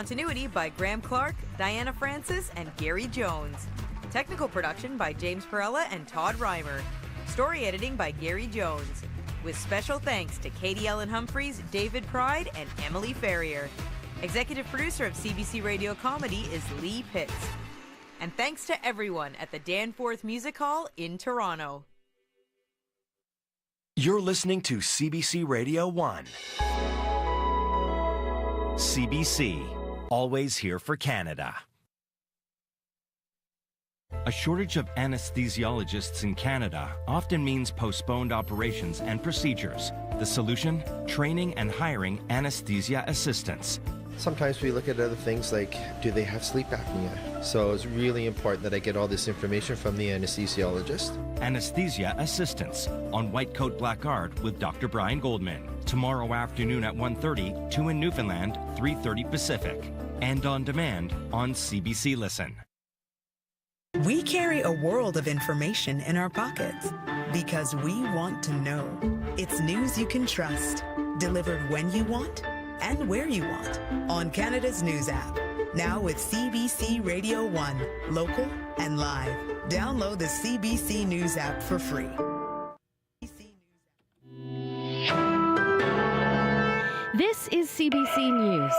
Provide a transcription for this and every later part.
Continuity by Graham Clark, Diana Francis, and Gary Jones. Technical production by James Perella and Todd Reimer. Story editing by Gary Jones. With special thanks to Katie Ellen Humphreys, David Pride, and Emily Ferrier. Executive producer of CBC Radio Comedy is Lee Pitts. And thanks to everyone at the Danforth Music Hall in Toronto. You're listening to CBC Radio 1. CBC, always here for Canada. A shortage of anesthesiologists in Canada often means postponed operations and procedures. The solution? Training and hiring anesthesia assistants. Sometimes we look at other things like, do they have sleep apnea? So it's really important that I get all this information from the anesthesiologist. Anesthesia assistants on White Coat Black Art with Dr. Brian Goldman. Tomorrow afternoon at 1:30, 2 in Newfoundland, 3:30 Pacific. And on demand on CBC Listen. We carry a world of information in our pockets because we want to know. It's news you can trust, delivered when you want and where you want on Canada's News app. Now with CBC Radio 1, local and live. Download the CBC News app for free. This is CBC News.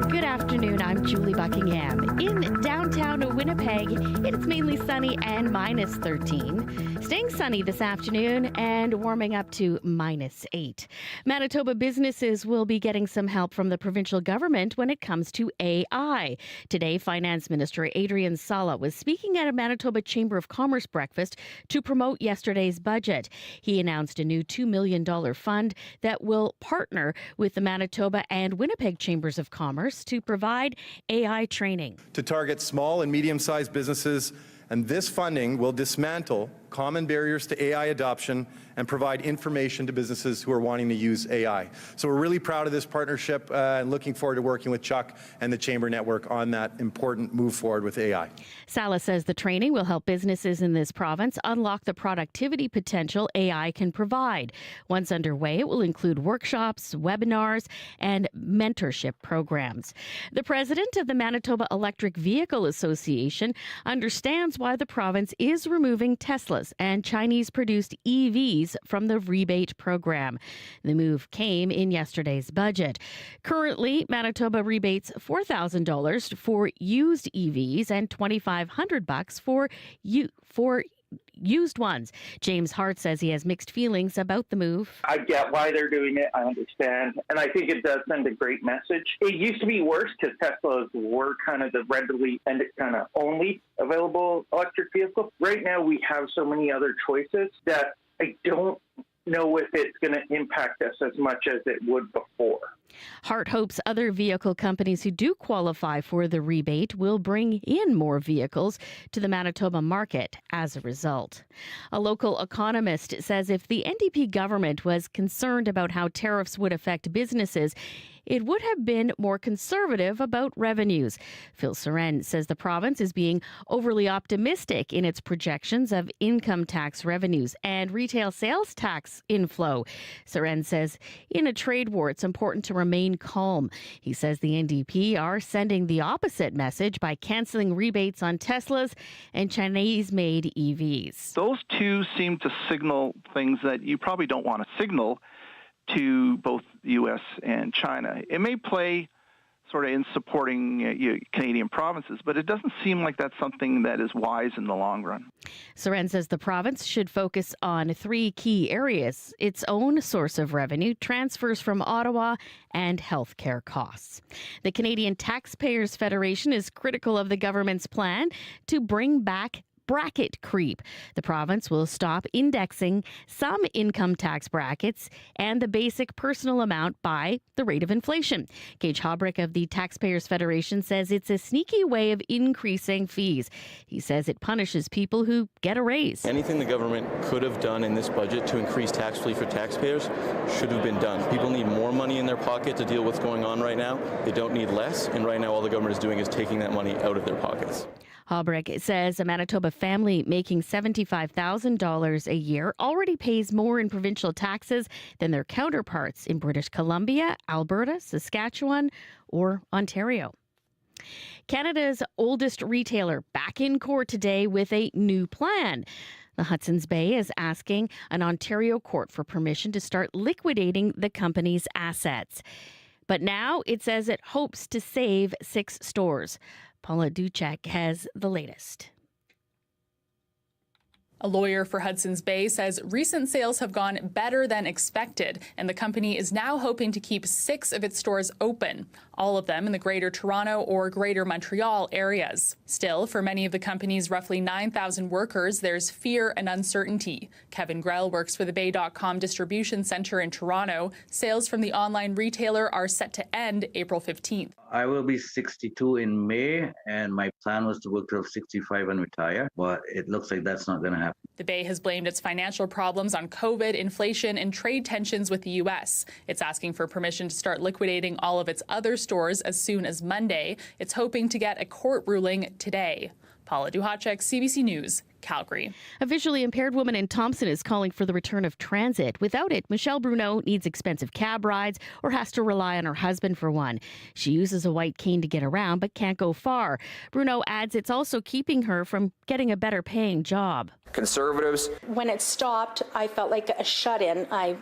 Good afternoon, I'm Julie Buckingham. In downtown Winnipeg, it's mainly sunny and minus 13. Staying sunny this afternoon and warming up to minus 8. Manitoba businesses will be getting some help from the provincial government when it comes to AI. Today, Finance Minister Adrian Sala was speaking at a Manitoba Chamber of Commerce breakfast to promote yesterday's budget. He announced a new $2 million fund that will partner with the Manitoba and Winnipeg Chambers of Commerce to provide AI training. To target small and medium-sized businesses, and this funding will dismantle common barriers to AI adoption and provide information to businesses who are wanting to use AI. So we're really proud of this partnership and looking forward to working with Chuck and the Chamber Network on that important move forward with AI. Sala says the training will help businesses in this province unlock the productivity potential AI can provide. Once underway, it will include workshops, webinars, and mentorship programs. The president of the Manitoba Electric Vehicle Association understands why the province is removing Teslas and Chinese-produced EVs from the rebate program. The move came in yesterday's budget. Currently, Manitoba rebates $4,000 for used EVs and $2,500 for used ones. James Hart says he has mixed feelings about the move. I get why they're doing it. I understand. And I think it does send a great message. It used to be worse because Teslas were kind of the readily and kind of only available electric vehicle. Right now, we have so many other choices that I don't know if it's going to impact us as much as it would before. Hart hopes other vehicle companies who do qualify for the rebate will bring in more vehicles to the Manitoba market as a result. A local economist says if the NDP government was concerned about how tariffs would affect businesses, it would have been more conservative about revenues. Phil Soren says the province is being overly optimistic in its projections of income tax revenues and retail sales tax inflow. Soren says in a trade war, it's important to remain calm. He says the NDP are sending the opposite message by canceling rebates on Teslas and Chinese-made EVs. Those two seem to signal things that you probably don't want to signal to both the U.S. and China. It may play sort of in supporting Canadian provinces, but it doesn't seem like that's something that is wise in the long run. Soren says the province should focus on 3 key areas: its own source of revenue, transfers from Ottawa, and healthcare costs. The Canadian Taxpayers Federation is critical of the government's plan to bring back bracket creep. The province will stop indexing some income tax brackets and the basic personal amount by the rate of inflation. Gage Hobrick of the Taxpayers Federation says it's a sneaky way of increasing fees. He says it punishes people who get a raise. Anything the government could have done in this budget to increase tax relief for taxpayers should have been done. People need more money in their pocket to deal with what's going on right now. They don't need less, and right now all the government is doing is taking that money out of their pockets. Haubrich says a Manitoba family making $75,000 a year already pays more in provincial taxes than their counterparts in British Columbia, Alberta, Saskatchewan, or Ontario. Canada's oldest retailer back in court today with a new plan. The Hudson's Bay is asking an Ontario court for permission to start liquidating the company's assets. But now it says it hopes to save 6 stores. Paula Duchek has the latest. A lawyer for Hudson's Bay says recent sales have gone better than expected, and the company is now hoping to keep 6 of its stores open, all of them in the Greater Toronto or Greater Montreal areas. Still, for many of the company's roughly 9,000 workers, there's fear and uncertainty. Kevin Grell works for the Bay.com distribution center in Toronto. Sales from the online retailer are set to end April 15th. I will be 62 in May, and my plan was to work till 65 and retire, but it looks like that's not going to happen. The Bay has blamed its financial problems on COVID, inflation, and trade tensions with the U.S. It's asking for permission to start liquidating all of its other stores as soon as Monday. It's hoping to get a court ruling today. Paula Duhacek, CBC News, Calgary. A visually impaired woman in Thompson is calling for the return of transit. Without it, Michelle Bruneau needs expensive cab rides or has to rely on her husband for one. She uses a white cane to get around but can't go far. Bruneau adds it's also keeping her from getting a better paying job. Conservatives. When it stopped, I felt like a shut-in. I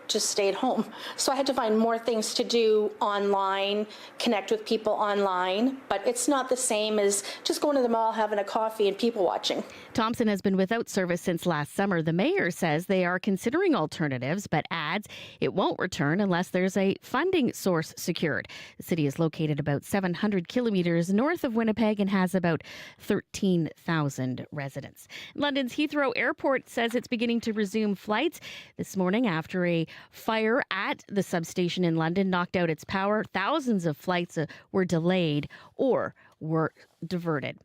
just stayed home. So I had to find more things to do online, connect with people online, but it's not the same as just going to the mall, having a coffee and people watching. Thompson has been without service since last summer. The mayor says they are considering alternatives, but adds it won't return unless there's a funding source secured. The city is located about 700 kilometres north of Winnipeg and has about 13,000 residents. London's Heathrow Airport says it's beginning to resume flights this morning after a fire at the substation in London knocked out its power. Thousands of flights were delayed or were diverted.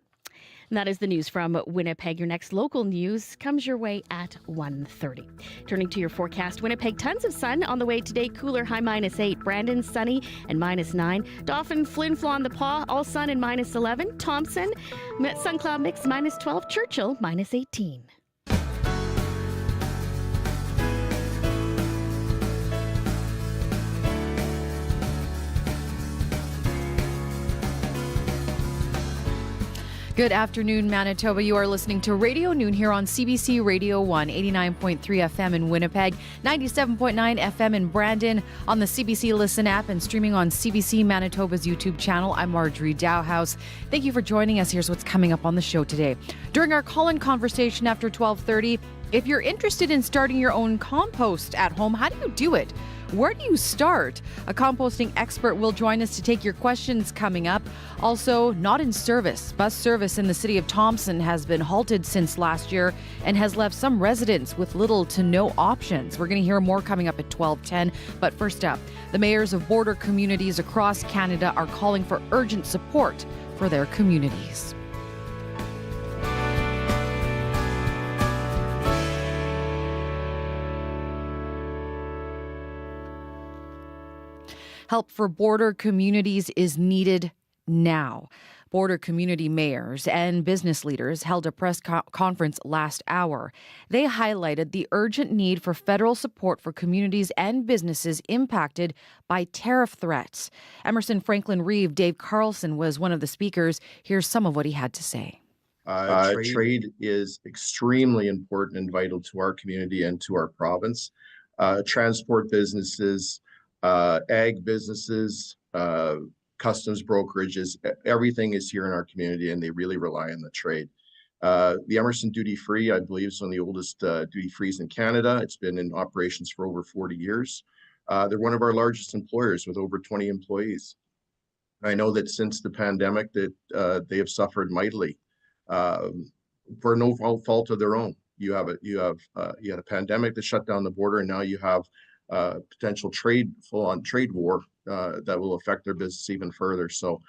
And that is the news from Winnipeg. Your next local news comes your way at 1:30. Turning to your forecast, Winnipeg, tons of sun on the way today. Cooler, high -8. Brandon, sunny and -9. Dauphin, Flin Flon, the Paw, all sun and -11. Thompson, sun cloud mix -12. Churchill, -18. Good afternoon, Manitoba. You are listening to Radio Noon here on CBC Radio 1, 89.3 FM in Winnipeg, 97.9 FM in Brandon, on the CBC Listen app and streaming on CBC Manitoba's YouTube channel. I'm Marjorie Dowhouse. Thank you for joining us. Here's what's coming up on the show today. During our call-in conversation after 12:30, if you're interested in starting your own compost at home, how do you do it? Where do you start? A composting expert will join us to take your questions coming up. Also, not in service. Bus service in the city of Thompson has been halted since last year and has left some residents with little to no options. We're going to hear more coming up at 12:10. But first up, the mayors of border communities across Canada are calling for urgent support for their communities. Help for border communities is needed now. Border community mayors and business leaders held a press conference last hour. They highlighted the urgent need for federal support for communities and businesses impacted by tariff threats. Emerson Franklin Reeve, Dave Carlson was one of the speakers. Here's some of what he had to say. Trade is extremely important and vital to our community and to our province. Transport businesses, ag businesses, customs brokerages, everything is here in our community and they really rely on the trade. The Emerson Duty Free, I believe, is one of the oldest duty frees in Canada. It's been in operations for over 40 years. They're one of our largest employers with over 20 employees. I know that since the pandemic that they have suffered mightily for no fault of their own. You had a pandemic that shut down the border, and now you have potential full-on trade war that will affect their business even further. So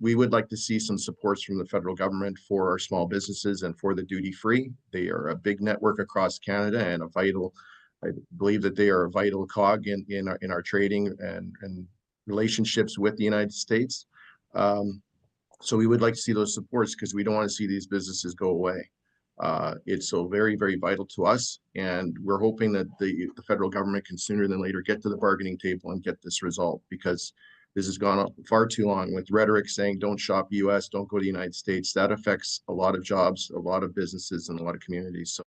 we would like to see some supports from the federal government for our small businesses and for the duty-free. They are a big network across Canada and I believe that they are a vital cog in our trading and relationships with the United States. So we would like to see those supports because we don't want to see these businesses go away. It's so very, very vital to us, and we're hoping that the federal government can sooner than later get to the bargaining table and get this resolved, because this has gone on far too long with rhetoric saying don't shop US, don't go to the United States. That affects a lot of jobs, a lot of businesses, and a lot of communities. So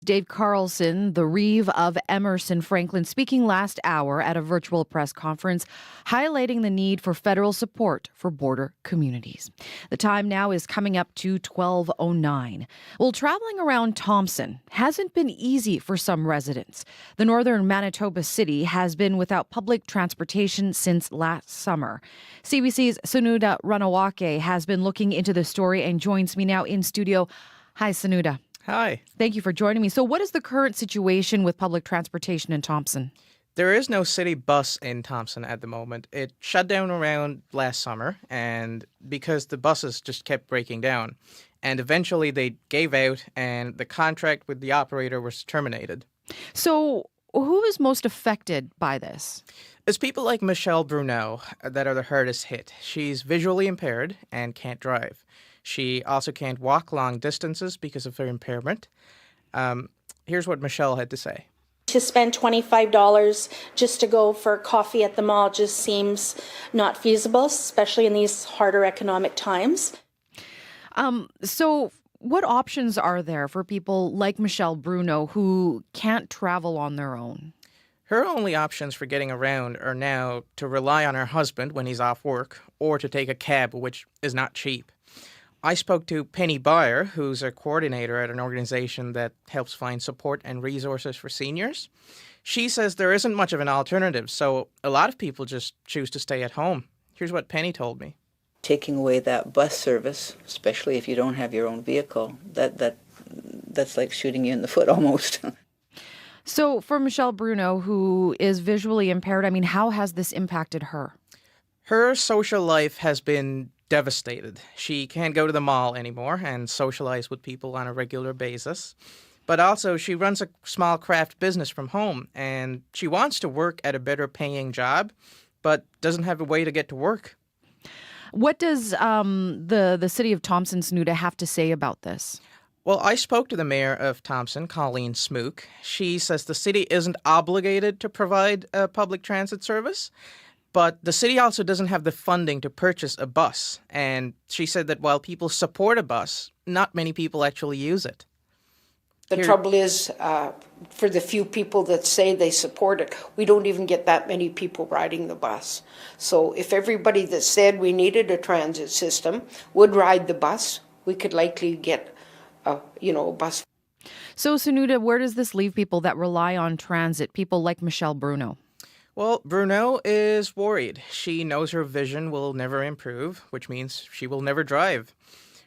Dave Carlson, the Reeve of Emerson Franklin, speaking last hour at a virtual press conference, highlighting the need for federal support for border communities. The time now is coming up to 12:09. Well, traveling around Thompson hasn't been easy for some residents. The northern Manitoba city has been without public transportation since last summer. CBC's Sanuda Ranawake has been looking into the story and joins me now in studio. Hi, Sanuda. Hi. Thank you for joining me. So what is the current situation with public transportation in Thompson? There is no city bus in Thompson at the moment. It shut down around last summer, and because the buses just kept breaking down. And eventually they gave out, and the contract with the operator was terminated. So who is most affected by this? It's people like Michelle Bruneau that are the hardest hit. She's visually impaired and can't drive. She also can't walk long distances because of her impairment. Here's what Michelle had to say. To spend $25 just to go for coffee at the mall just seems not feasible, especially in these harder economic times. So what options are there for people like Michelle Bruneau who can't travel on their own? Her only options for getting around are now to rely on her husband when he's off work or to take a cab, which is not cheap. I spoke to Penny Byer, who's a coordinator at an organization that helps find support and resources for seniors. She says there isn't much of an alternative, so a lot of people just choose to stay at home. Here's what Penny told me. Taking away that bus service, especially if you don't have your own vehicle, that's like shooting you in the foot almost. So for Michelle Bruneau, who is visually impaired, I mean, how has this impacted her? Her social life has been devastated. She can't go to the mall anymore and socialize with people on a regular basis. But also, she runs a small craft business from home, and she wants to work at a better paying job, but doesn't have a way to get to work. What does the city of Thompson, Sanuda, have to say about this? Well, I spoke to the mayor of Thompson, Colleen Smook. She says the city isn't obligated to provide a public transit service, but the city also doesn't have the funding to purchase a bus. And she said that while people support a bus, not many people actually use it. The trouble is, for the few people that say they support it, we don't even get that many people riding the bus. So if everybody that said we needed a transit system would ride the bus, we could likely get a bus. So, Sanuda, where does this leave people that rely on transit, people like Michelle Bruneau? Well, Bruneau is worried. She knows her vision will never improve, which means she will never drive.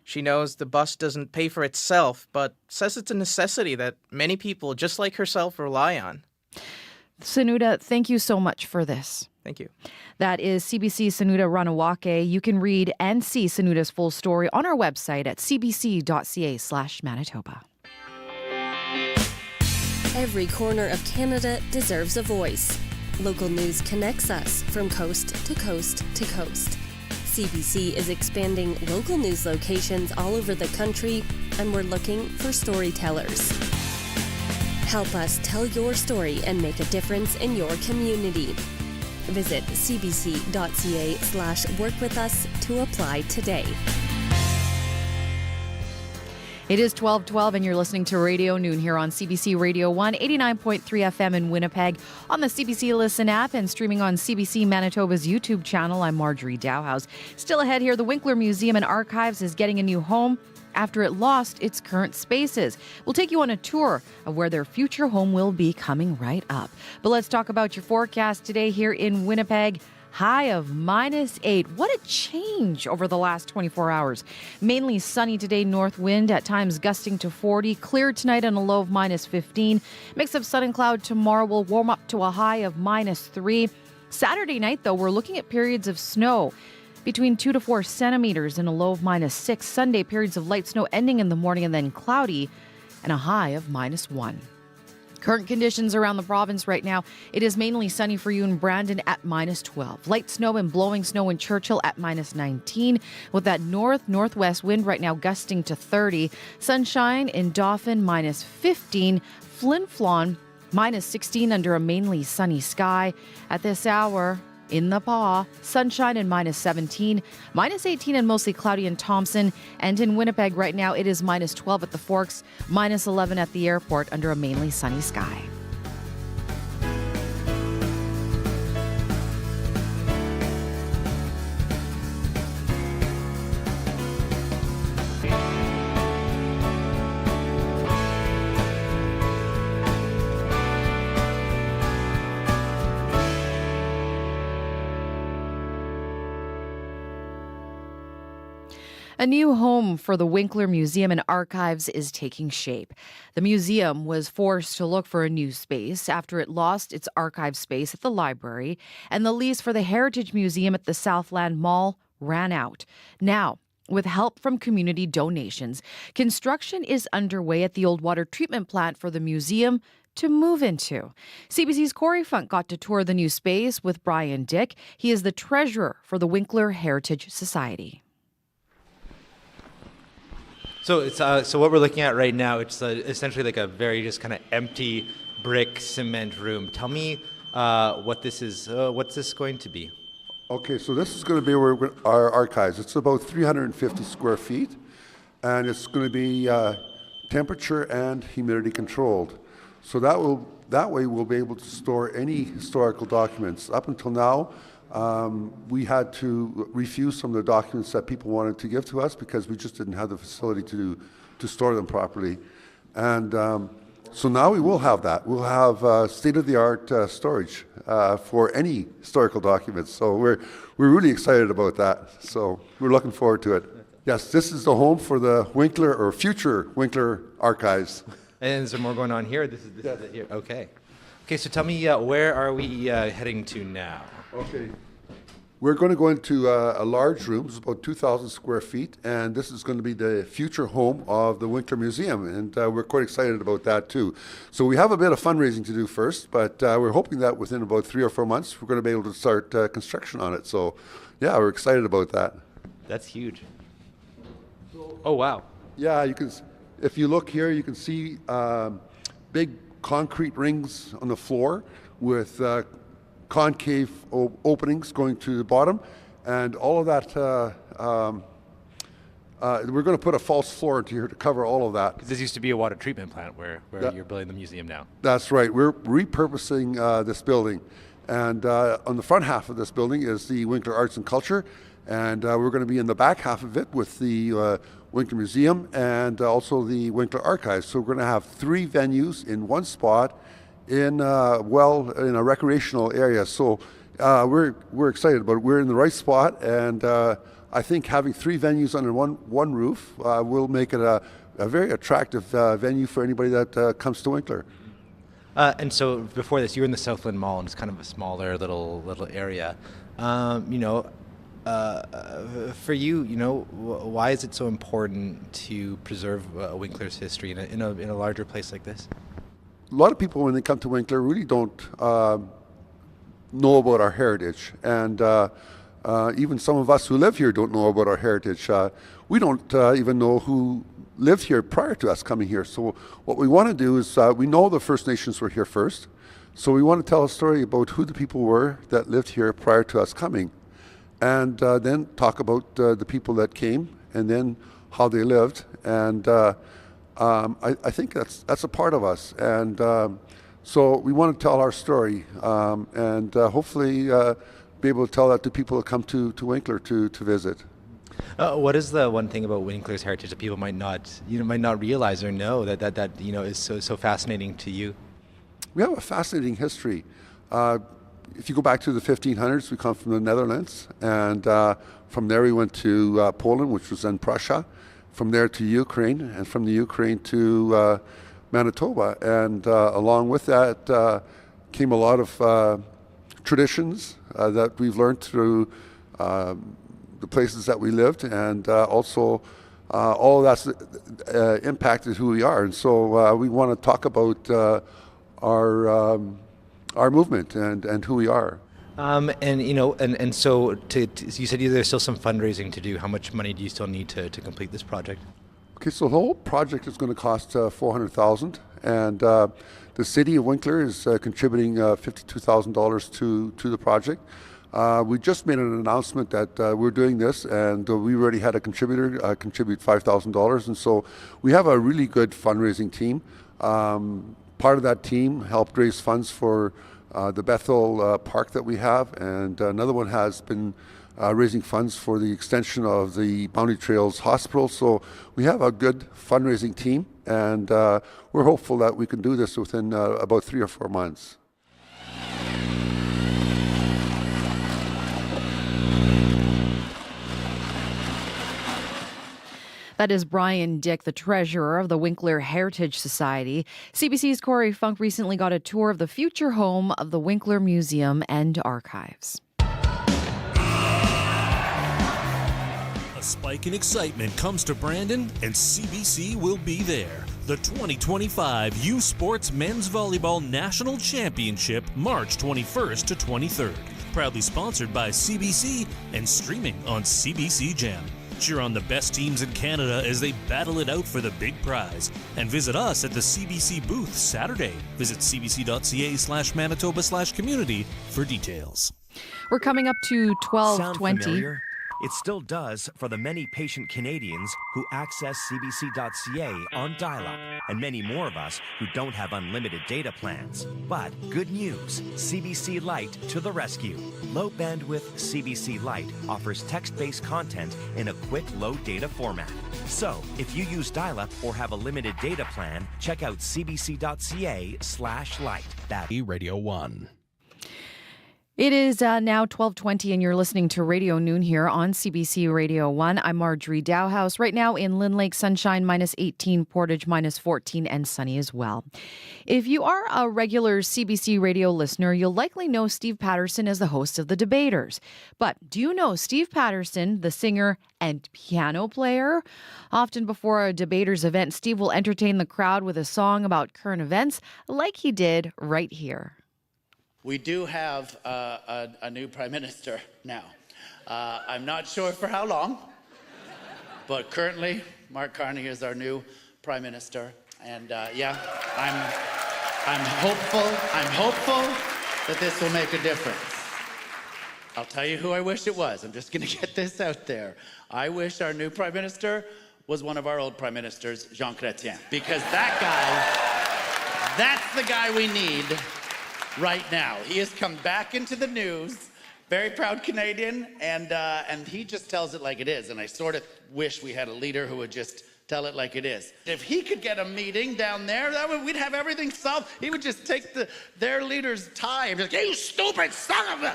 She knows the bus doesn't pay for itself, but says it's a necessity that many people, just like herself, rely on. Sanuda, thank you so much for this. Thank you. That is CBC Sanuda Ranawake. You can read and see Sanuda's full story on our website at cbc.ca/Manitoba. Every corner of Canada deserves a voice. Local news connects us from coast to coast to coast. CBC is expanding local news locations all over the country, and we're looking for storytellers. Help us tell your story and make a difference in your community. Visit cbc.ca/workwithus to apply today. It is 12:12 and you're listening to Radio Noon here on CBC Radio 1, 89.3 FM in Winnipeg, on the CBC Listen app and streaming on CBC Manitoba's YouTube channel. I'm Marjorie Dowhouse. Still ahead here, the Winkler Museum and Archives is getting a new home after it lost its current spaces. We'll take you on a tour of where their future home will be coming right up. But let's talk about your forecast today here in Winnipeg. High of -8. What a change over the last 24 hours. Mainly sunny today, north wind at times gusting to 40. Clear tonight and a low of -15. Mix of sun and cloud tomorrow will warm up to a high of -3. Saturday night, though, we're looking at periods of snow between 2 to 4 centimeters and a low of -6. Sunday, periods of light snow ending in the morning and then cloudy and a high of -1. Current conditions around the province right now, it is mainly sunny for you in Brandon at -12. Light snow and blowing snow in Churchill at -19, with that north-northwest wind right now gusting to 30. Sunshine in Dauphin -15. Flin Flon -16 under a mainly sunny sky. At this hour, in the Paw, sunshine and -17, -18 and mostly cloudy in Thompson. And in Winnipeg right now, it is -12 at the Forks, -11 at the airport under a mainly sunny sky. A new home for the Winkler Museum and Archives is taking shape. The museum was forced to look for a new space after it lost its archive space at the library, and the lease for the Heritage Museum at the Southland Mall ran out. Now, with help from community donations, construction is underway at the old water treatment plant for the museum to move into. CBC's Corey Funk got to tour the new space with Brian Dick. He is the treasurer for the Winkler Heritage Society. So what we're looking at right now, it's essentially like a very just kind of empty brick cement room. Tell me what this is. What's this going to be? Okay, so this is going to be our archives. It's about 350 square feet, and it's going to be temperature and humidity controlled. So that way we'll be able to store any historical documents. Up until now, we had to refuse some of the documents that people wanted to give to us because we just didn't have the facility to store them properly. And so now we will have that. We'll have state-of-the-art storage for any historical documents. So we're really excited about that. So we're looking forward to it. Yes, this is the home for the Winkler or future Winkler archives. And is there more going on here? This is it here. Okay. Okay, so tell me, where are we heading to now? Okay. We're going to go into a large room. It's about 2,000 square feet, and this is going to be the future home of the Winkler Museum, and we're quite excited about that too. So we have a bit of fundraising to do first, but we're hoping that within about 3 or 4 months, we're going to be able to start construction on it. So, yeah, we're excited about that. That's huge. Oh, wow. Yeah, you can. If you look here, you can see big concrete rings on the floor with concave openings going to the bottom, and all of that, we're going to put a false floor into here to cover all of that. Because this used to be a water treatment plant where you're building the museum now. That's right. We're repurposing this building, and on the front half of this building is the Winkler Arts and Culture, and we're going to be in the back half of it with the Winkler Museum and also the Winkler Archives. So we're going to have 3 venues in one spot in a recreational area. So we're excited about it. We're in the right spot, and I think having 3 venues under one roof will make it a very attractive venue for anybody that comes to Winkler. And so before this, you were in the Southland Mall, and it's kind of a smaller little area. For you, why is it so important to preserve Winkler's history in a larger place like this? A lot of people, when they come to Winkler, really don't know about our heritage, and even some of us who live here don't know about our heritage. We don't even know who lived here prior to us coming here. So what we want to do is, we know the First Nations were here first, so we want to tell a story about who the people were that lived here prior to us coming, and then talk about the people that came, and then how they lived, and I think that's a part of us, and so we want to tell our story, and hopefully be able to tell that to people that come to Winkler to visit. What is the one thing about Winkler's heritage that people might not realize or know that is so fascinating to you? We have a fascinating history. If you go back to the 1500s, we come from the Netherlands, and from there we went to Poland, which was then Prussia. From there to Ukraine, and from the Ukraine to Manitoba. And along with that came a lot of traditions that we've learned through the places that we lived, and also all of that's impacted who we are. And so we want to talk about movement and who we are. So you said there's still some fundraising to do. How much money do you still need to complete this project? Okay, so the whole project is going to cost $400,000, and the city of Winkler is contributing $52,000 to the project. We just made an announcement that we're doing this, and we already had a contributor contribute $5,000, and so we have a really good fundraising team. Part of that team helped raise funds for the Bethel Park that we have, and another one has been raising funds for the extension of the Boundary Trails Hospital. So we have a good fundraising team, and we're hopeful that we can do this within about 3 or 4 months. That is Brian Dick, the treasurer of the Winkler Heritage Society. CBC's Corey Funk recently got a tour of the future home of the Winkler Museum and Archives. A spike in excitement comes to Brandon, and CBC will be there. The 2025 U Sports Men's Volleyball National Championship, March 21st to 23rd. Proudly sponsored by CBC and streaming on CBC Gem. Cheer on the best teams in Canada as they battle it out for the big prize. And visit us at the CBC booth Saturday. Visit cbc.ca/Manitoba/community for details. We're coming up to 12:20. Sound familiar? It still does for the many patient Canadians who access cbc.ca on dial-up, and many more of us who don't have unlimited data plans. But good news, CBC Lite to the rescue. Low bandwidth CBC Lite offers text-based content in a quick low data format. So if you use dial-up or have a limited data plan, check out cbc.ca/lite. That's Radio 1. It is now 12:20 and you're listening to Radio Noon here on CBC Radio 1. I'm Marjorie Dowhouse. Right now in Lynn Lake, sunshine -18, Portage -14, and sunny as well. If you are a regular CBC Radio listener, you'll likely know Steve Patterson as the host of The Debaters. But do you know Steve Patterson, the singer and piano player? Often before a Debaters event, Steve will entertain the crowd with a song about current events like he did right here. We do have a new prime minister now. I'm not sure for how long, but currently Mark Carney is our new prime minister. And I'm hopeful that this will make a difference. I'll tell you who I wish it was. I'm just going to get this out there. I wish our new prime minister was one of our old prime ministers, Jean Chrétien, because that's the guy we need right now. He has come back into the news, very proud Canadian, and he just tells it like it is. And I sort of wish we had a leader who would just tell it like it is. If he could get a meeting down there, we'd have everything solved. He would just take their leader's tie and be like, "You stupid son of a..."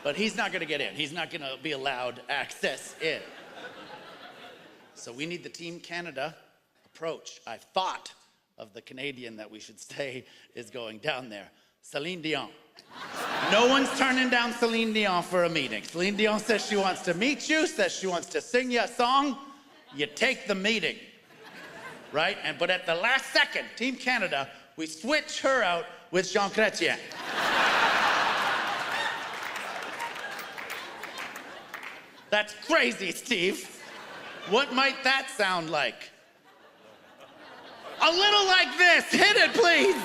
But he's not going to get in. He's not going to be allowed access in. So we need the Team Canada approach. I thought of the Canadian that we should say is going down there, Celine Dion. No one's turning down Celine Dion for a meeting. Celine Dion says she wants to meet you, says she wants to sing you a song. You take the meeting, right? But at the last second, Team Canada, we switch her out with Jean Chrétien. That's crazy, Steve. What might that sound like? A little like this. Hit it, please.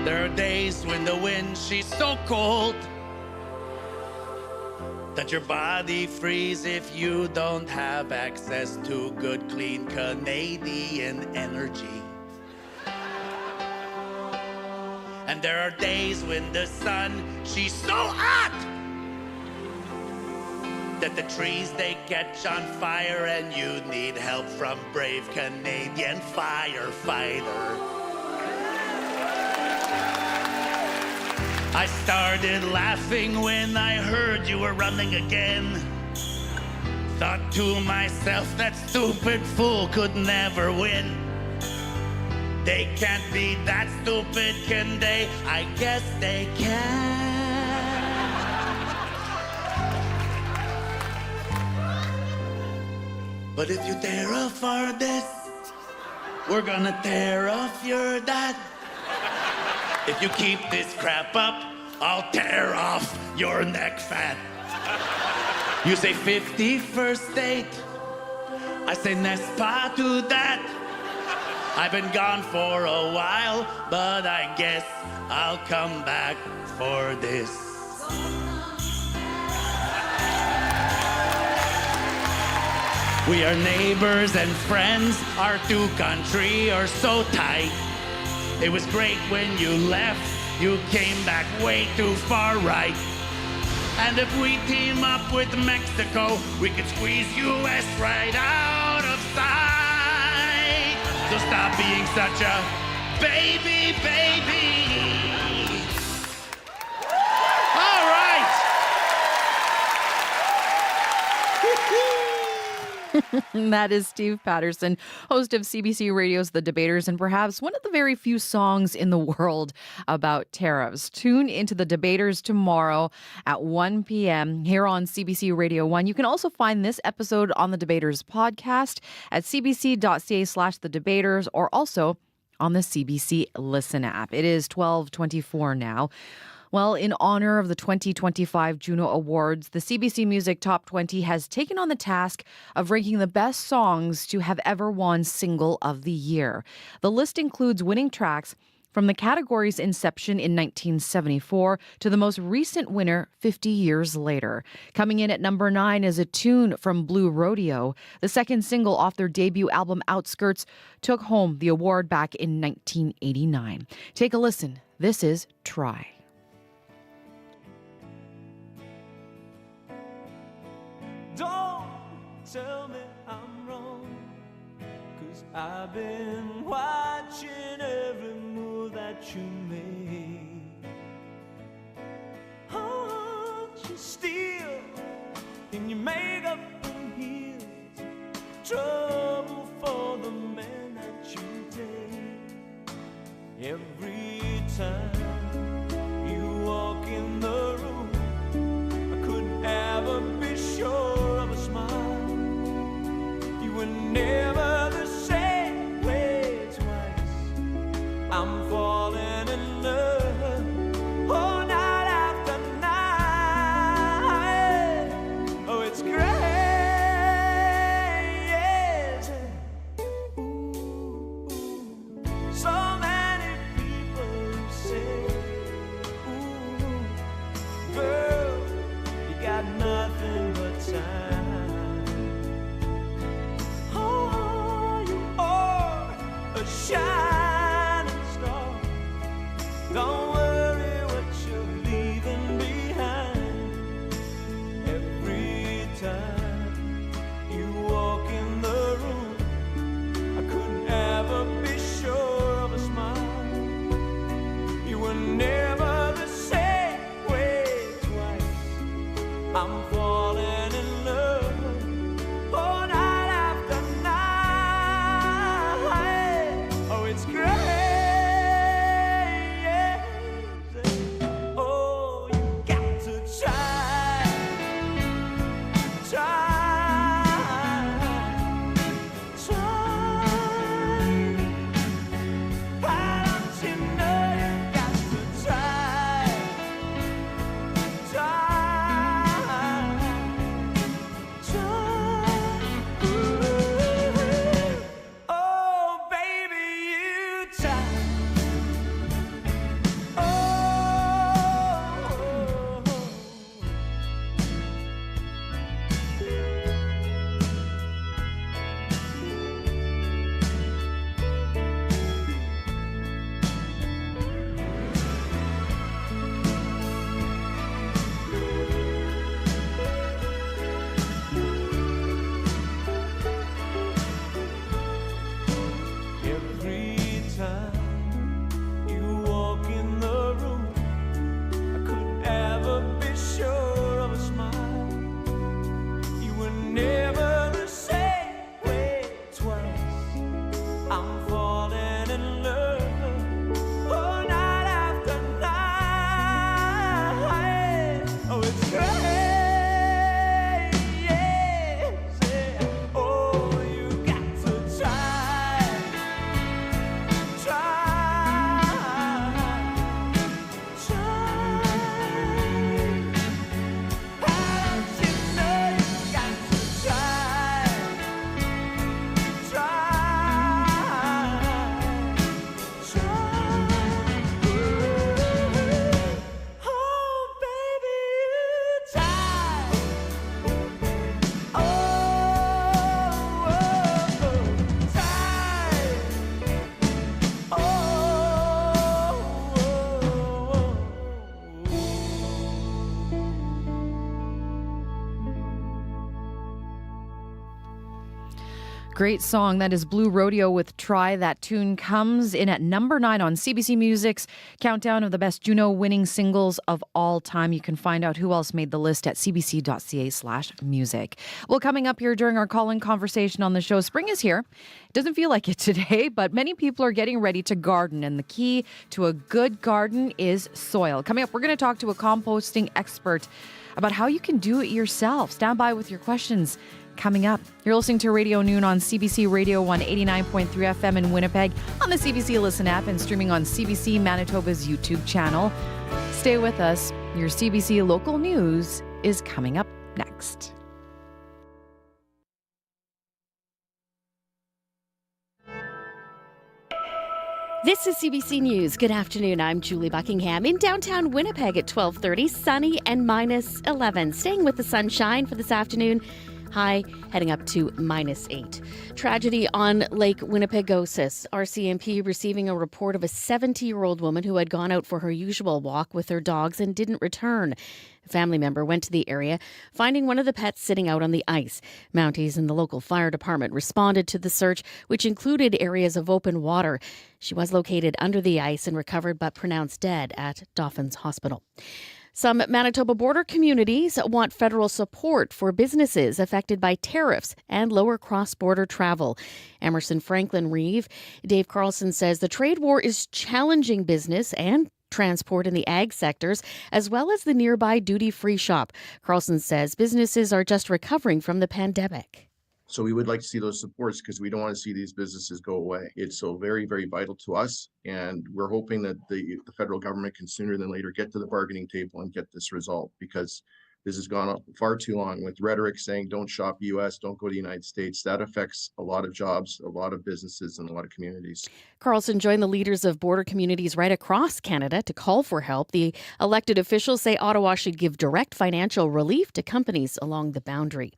There are days when the wind, she's so cold that your body freezes if you don't have access to good, clean Canadian energy. And there are days when the sun, she's so hot that the trees, they catch on fire and you need help from brave Canadian firefighter. I started laughing when I heard you were running again. Thought to myself, that stupid fool could never win. They can't be that stupid, can they? I guess they can. But if you tear off our this, we're gonna tear off your that. If you keep this crap up, I'll tear off your neck fat. You say 51st date, I say n'est pas to that. I've been gone for a while, but I guess I'll come back for this. We are neighbors and friends, our two countries are so tight. It was great when you left, you came back way too far right. And if we team up with Mexico, we could squeeze US right out of sight. So stop being such a baby, baby. All right. That is Steve Patterson, host of CBC Radio's The Debaters, and perhaps one of the very few songs in the world about tariffs. Tune into The Debaters tomorrow at 1 p.m. here on CBC Radio 1. You can also find this episode on The Debaters podcast at cbc.ca/thedebaters or also on the CBC Listen app. It is 12:24 now. Well, in honor of the 2025 Juno Awards, the CBC Music Top 20 has taken on the task of ranking the best songs to have ever won Single of the Year. The list includes winning tracks from the category's inception in 1974 to the most recent winner 50 years later. Coming in at number 9 is a tune from Blue Rodeo. The second single off their debut album Outskirts took home the award back in 1989. Take a listen. This is Try. Don't tell me I'm wrong, 'cause I've been watching every move that you make. Aren't you still in your makeup and heels? Trouble for the man that you take. Every time you walk in the room, I couldn't ever be sure of a smile. You were never the same way twice. I'm falling in love, oh, night after night. Great song. That is Blue Rodeo with Try. That tune comes in at number 9 on CBC Music's countdown of the best Juno winning singles of all time. You can find out who else made the list at cbc.ca/music. Well, coming up here during our call-in conversation on the show, spring is here. It doesn't feel like it today, but many people are getting ready to garden, and the key to a good garden is soil. Coming up, we're going to talk to a composting expert about how you can do it yourself. Stand by with your questions. Coming up, you're listening to Radio Noon on CBC Radio 189.3 FM in Winnipeg, on the CBC Listen app, and streaming on CBC Manitoba's YouTube channel. Stay with us. Your CBC local news is coming up next. This is CBC News. Good afternoon. I'm Julie Buckingham in downtown Winnipeg at 12:30, sunny and minus 11. Staying with the sunshine for this afternoon. High heading up to -8. Tragedy on Lake Winnipegosis. RCMP receiving a report of a 70-year-old woman who had gone out for her usual walk with her dogs and didn't return. A family member went to the area, finding one of the pets sitting out on the ice. Mounties and the local fire department responded to the search, which included areas of open water. She was located under the ice and recovered but pronounced dead at Dauphin's Hospital. Some Manitoba border communities want federal support for businesses affected by tariffs and lower cross-border travel. Emerson Franklin Reeve, Dave Carlson says the trade war is challenging business and transport in the ag sectors, as well as the nearby duty-free shop. Carlson says businesses are just recovering from the pandemic. So we would like to see those supports because we don't want to see these businesses go away. It's so very, very vital to us. And we're hoping that the federal government can sooner than later get to the bargaining table and get this resolved, because this has gone on far too long with rhetoric saying don't shop US, don't go to the United States. That affects a lot of jobs, a lot of businesses, and a lot of communities. Carlson joined the leaders of border communities right across Canada to call for help. The elected officials say Ottawa should give direct financial relief to companies along the boundary.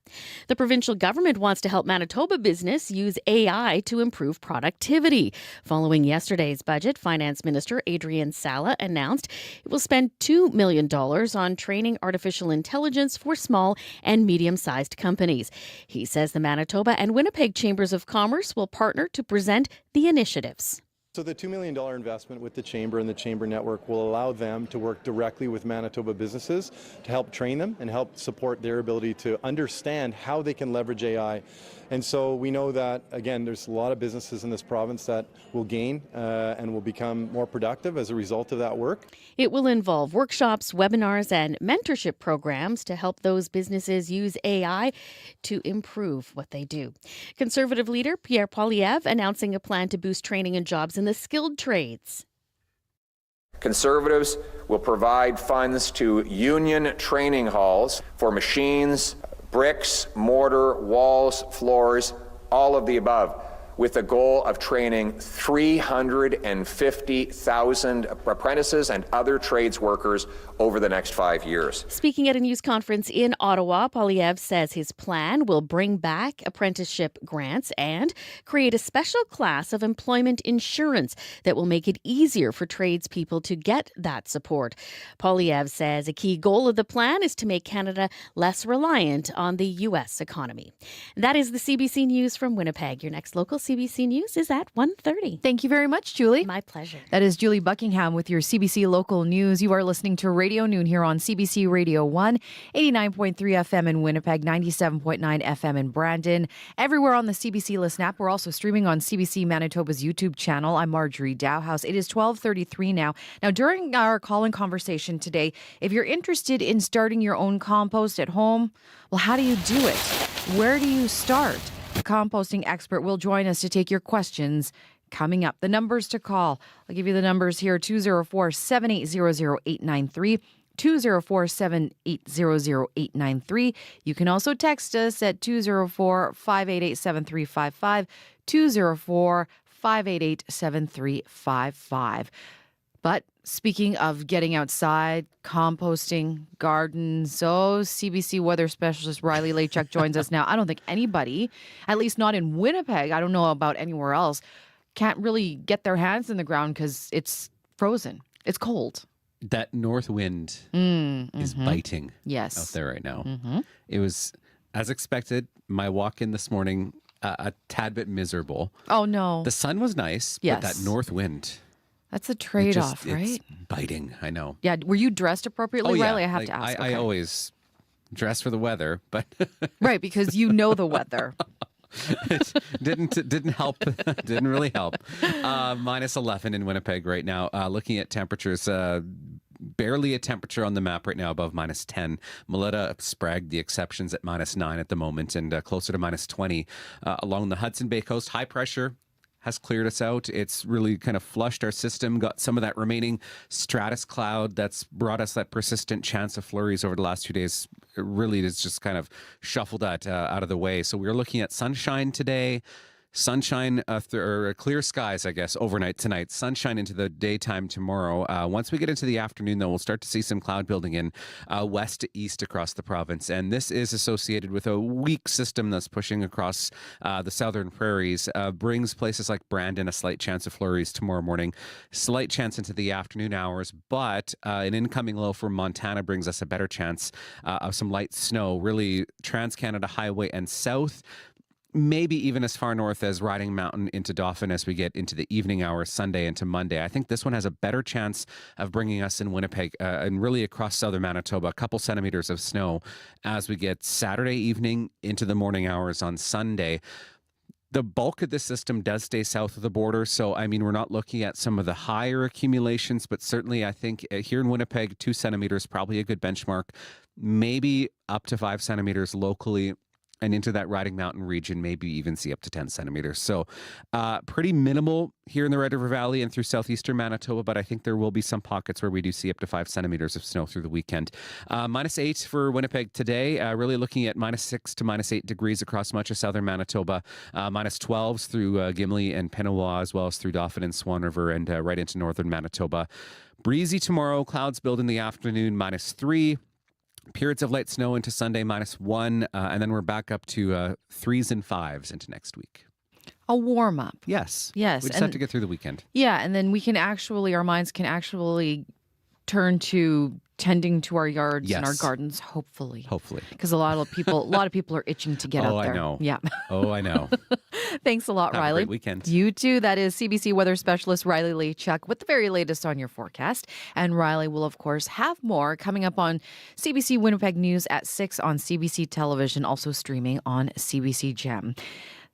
The provincial government wants to help Manitoba business use AI to improve productivity. Following yesterday's budget, Finance Minister Adrian Sala announced it will spend $2 million on training artificial intelligence for small and medium-sized companies. He says the Manitoba and Winnipeg Chambers of Commerce will partner to present the initiatives. So the $2 million investment with the Chamber and the Chamber Network will allow them to work directly with Manitoba businesses to help train them and help support their ability to understand how they can leverage AI. And so we know that, again, there's a lot of businesses in this province that will gain and will become more productive as a result of that work. It will involve workshops, webinars, and mentorship programs to help those businesses use AI to improve what they do. Conservative leader Pierre Poilievre announcing a plan to boost training and jobs in the skilled trades. Conservatives will provide funds to union training halls for machines, bricks, mortar, walls, floors, all of the above, with the goal of training 350,000 apprentices and other trades workers over the next 5 years. Speaking at a news conference in Ottawa, Poilievre says his plan will bring back apprenticeship grants and create a special class of employment insurance that will make it easier for tradespeople to get that support. Poilievre says a key goal of the plan is to make Canada less reliant on the U.S. economy. That is the CBC News from Winnipeg. Your next local CBC News is at 1:30. Thank you very much, Julie. My pleasure. That is Julie Buckingham with your CBC Local News. You are listening to Radio Noon here on CBC Radio 1, 89.3 FM in Winnipeg, 97.9 FM in Brandon. Everywhere on the CBC Listen app. We're also streaming on CBC Manitoba's YouTube channel. I'm Marjorie Dowhouse. It is 12:33 now. Now, during our call-in conversation today, if you're interested in starting your own compost at home, well, how do you do it? Where do you start? A composting expert will join us to take your questions coming up. The numbers to call, I'll give you the numbers here, 204-780-0893, 204-780-0893. You can also text us at 204-588-7355, 204-588-7355. But speaking of getting outside, composting, gardens, CBC weather specialist Riley Lachuk joins us now. I don't think anybody, at least not in Winnipeg, I don't know about anywhere else, can't really get their hands in the ground because it's frozen. It's cold. That north wind is biting out there right now. It was, as expected, my walk in this morning, a tad bit miserable. Oh, no. The sun was nice, Yes. but that north wind. That's a trade-off, right? It's biting, I know. Yeah. Were you dressed appropriately, Riley? I have to ask. I Okay. always dress for the weather, but Right, because you know the weather. it didn't help. Didn't really help. Minus 11 in Winnipeg right now. Looking at temperatures, barely a temperature on the map right now above minus 10. Melita, Sprague, the exceptions at minus 9 at the moment, and closer to minus 20 along the Hudson Bay coast. High pressure has cleared us out. It's really kind of flushed our system, got some of that remaining stratus cloud that's brought us that persistent chance of flurries over the last 2 days. It really is just kind of shuffled that out of the way. So we're looking at sunshine today. Sunshine or clear skies, I guess, overnight tonight. Sunshine into the daytime tomorrow. Once we get into the afternoon, though, we'll start to see some cloud building in west to east across the province. And this is associated with a weak system that's pushing across the southern prairies. Brings places like Brandon a slight chance of flurries tomorrow morning. Slight chance into the afternoon hours. But an incoming low from Montana brings us a better chance of some light snow. Really, Trans-Canada Highway and south. Maybe even as far north as Riding Mountain into Dauphin as we get into the evening hours, Sunday into Monday. I think this one has a better chance of bringing us in Winnipeg and really across southern Manitoba, a couple centimeters of snow as we get Saturday evening into the morning hours on Sunday. The bulk of the system does stay south of the border. So, I mean, we're not looking at some of the higher accumulations, but certainly I think here in Winnipeg, 2 centimeters, probably a good benchmark, maybe up to 5 centimeters locally. And into that Riding Mountain region, maybe even see up to 10 centimeters. So pretty minimal here in the Red River Valley and through southeastern Manitoba, but I think there will be some pockets where we do see up to 5 centimeters of snow through the weekend. Minus 8 for Winnipeg today, really looking at minus 6 to minus 8 degrees across much of southern Manitoba. Minus 12s through Gimli and Pinawa, as well as through Dauphin and Swan River and right into northern Manitoba. Breezy tomorrow, clouds build in the afternoon, minus 3. Periods of light snow into Sunday, minus 1, and then we're back up to 3s and 5s into next week. A warm up. Yes. Yes. We just have to get through the weekend. Yeah, and then we can actually, our minds can actually turn to tending to our yards and our gardens, hopefully. Hopefully. Because a lot of people are itching to get out there. Oh, I know. Yeah. Oh, I know. Thanks a lot, Have Riley. a great weekend. You too. That is CBC weather specialist Riley Lechuk with the very latest on your forecast. And Riley will, of course, have more coming up on CBC Winnipeg News at 6 on CBC Television, also streaming on CBC Gem.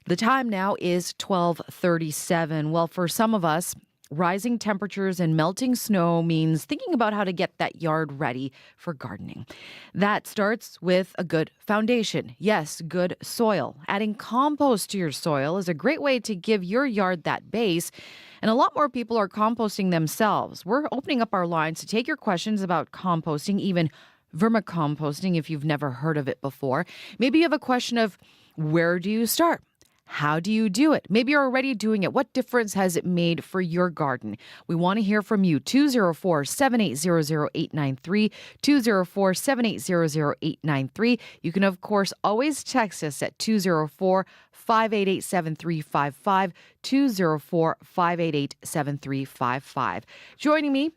The time now is 12:37. Well, for some of us, rising temperatures and melting snow means thinking about how to get that yard ready for gardening. That starts with a good foundation. Yes, good soil. Adding compost to your soil is a great way to give your yard that base. And a lot more people are composting themselves. We're opening up our lines to take your questions about composting, even vermicomposting if you've never heard of it before. Maybe you have a question of where do you start? How do you do it? Maybe you're already doing it. What difference has it made for your garden? We want to hear from you. 204-780-0893, 204-780-0893. You can, of course, always text us at 204-588-7355, 204-588-7355. Joining me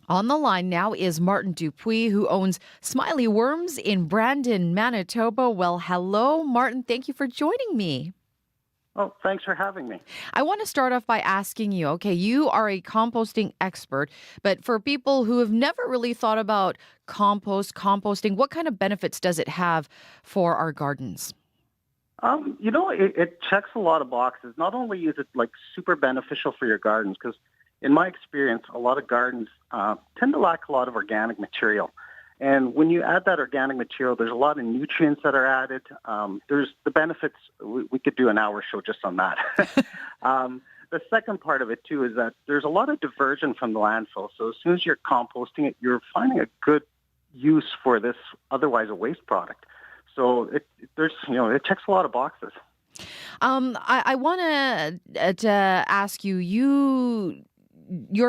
on the line now is Martin Dupuis, who owns Smiley Worms in Brandon, Manitoba. Well, hello, Martin. Thank you for joining me. Oh, thanks for having me. I want to start off by asking you, okay, you are a composting expert, but for people who have never really thought about composting, what kind of benefits does it have for our gardens? It checks a lot of boxes. Not only is it like super beneficial for your gardens, because in my experience, a lot of gardens tend to lack a lot of organic material. And when you add that organic material, there's a lot of nutrients that are added. There's the benefits. We could do an hour show just on that. The second part of it, too, is that there's a lot of diversion from the landfill. So as soon as you're composting it, you're finding a good use for this otherwise a waste product. So it checks a lot of boxes. I want to ask you, you're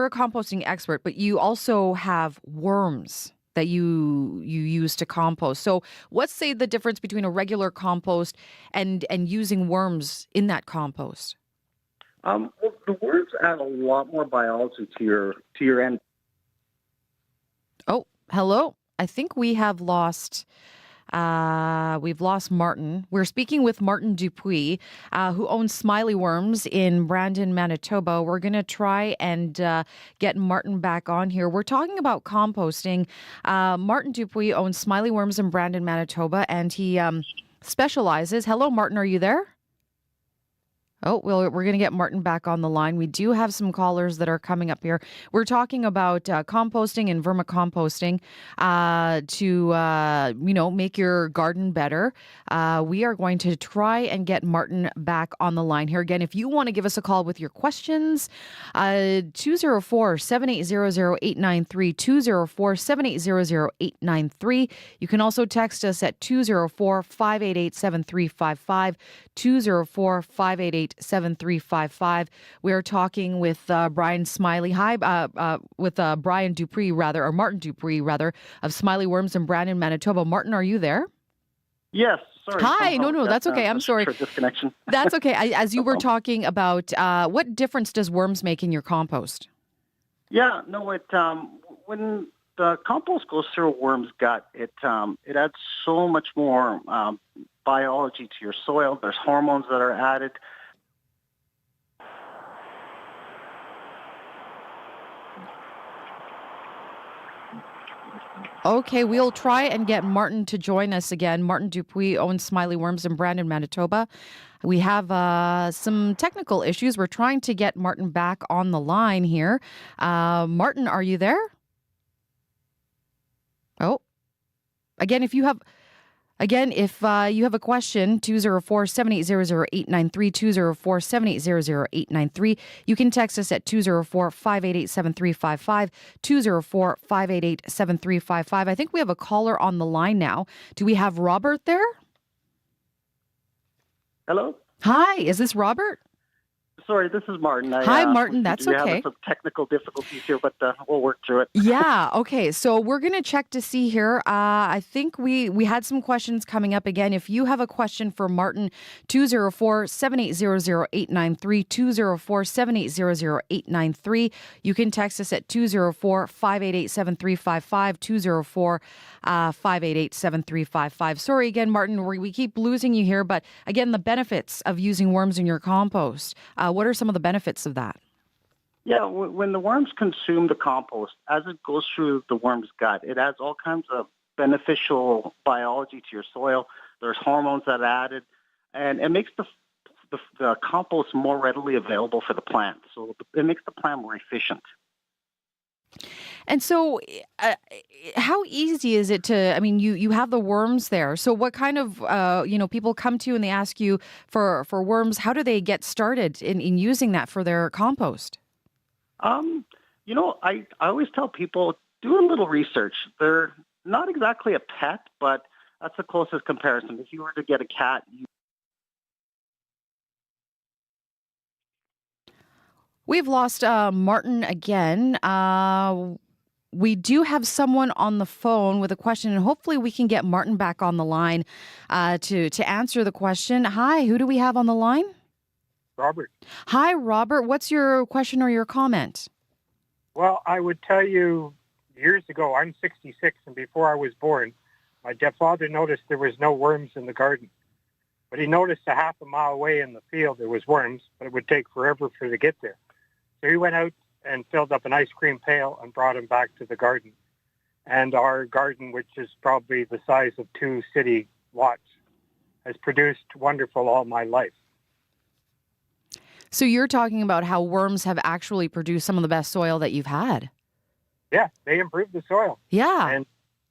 a composting expert, but you also have worms that you use to compost. So what's, say, the difference between a regular compost and using worms in that compost? Well, the worms add a lot more biology to your end. Oh, hello. I think we have lost We've lost Martin. We're speaking with Martin Dupuis, who owns Smiley Worms in Brandon, Manitoba. We're going to try and get Martin back on here. We're talking about composting. Martin Dupuis owns Smiley Worms in Brandon, Manitoba, and he specializes. Hello, Martin. Are you there? Oh, well, we're going to get Martin back on the line. We do have some callers that are coming up here. We're talking about composting and vermicomposting to make your garden better. We are going to try and get Martin back on the line here. Again, if you want to give us a call with your questions, 204-780-0893, 204-780-0893. You can also text us at 204-588-7355, 204-588-7355. We're talking with Brian Smiley. Hi, with Brian Dupuis, rather, or Martin Dupuis, rather, of Smiley Worms in Brandon, Manitoba. Martin, are you there? Yes. Sorry. Hi. No, that's okay. I'm sorry. Disconnection. That's okay. As you were talking about, what difference does worms make in your compost? Yeah. No. When the compost goes through a worm's gut, it adds so much more biology to your soil. There's hormones that are added. Okay, we'll try and get Martin to join us again. Martin Dupuis owns Smiley Worms in Brandon, Manitoba. We have some technical issues. We're trying to get Martin back on the line here. Martin, are you there? Oh, again, if you have a question, 204-780-0893, 204-780-0893. You can text us at 204-588-7355, 204-588-7355. I think we have a caller on the line now. Do we have Robert there? Hello? Hi, is this Robert? Sorry, this is Martin. Hi, Martin. That's okay. We have some technical difficulties here, but we'll work through it. Yeah. Okay. So we're going to check to see here. I think we had some questions coming up again. If you have a question for Martin, 204-780-0893, 204-780-0893. You can text us at 204-588-7355, 204-588-7355. Sorry again, Martin. We keep losing you here. But again, the benefits of using worms in your compost. What are some of the benefits of that? Yeah, when the worms consume the compost, as it goes through the worm's gut, it adds all kinds of beneficial biology to your soil. There's hormones that are added, and it makes the compost more readily available for the plant. So it makes the plant more efficient. And so how easy is it to, you have the worms there. So what kind of, people come to you and they ask you for worms. How do they get started in using that for their compost? I always tell people, do a little research. They're not exactly a pet, but that's the closest comparison. If you were to get a cat, We've lost Martin again. We do have someone on the phone with a question, and hopefully we can get Martin back on the line to answer the question. Hi, who do we have on the line? Robert. Hi, Robert. What's your question or your comment? Well, I would tell you years ago, I'm 66, and before I was born, my father noticed there was no worms in the garden. But he noticed a half a mile away in the field there was worms, but it would take forever for them to get there. So he went out and filled up an ice cream pail and brought him back to the garden. And our garden, which is probably the size of 2 city lots, has produced wonderful all my life. So you're talking about how worms have actually produced some of the best soil that you've had. Yeah, they improve the soil. Yeah. And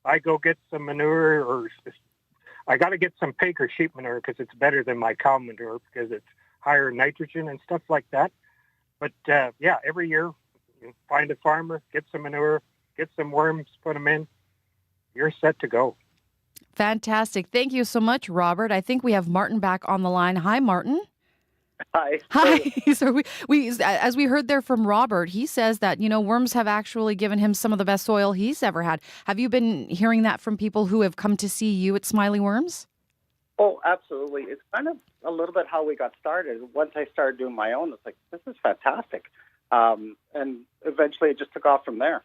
I go get some manure, or I got to get some pig or sheep manure because it's better than my cow manure because it's higher nitrogen and stuff like that. But every year, you find a farmer, get some manure, get some worms, put them in. You're set to go. Fantastic. Thank you so much, Robert. I think we have Martin back on the line. Hi, Martin. Hi. Hi. So we as we heard there from Robert, he says that, worms have actually given him some of the best soil he's ever had. Have you been hearing that from people who have come to see you at Smiley Worms? Oh, absolutely. It's kind of a little bit how we got started. Once I started doing my own, it's like, this is fantastic. And eventually it just took off from there.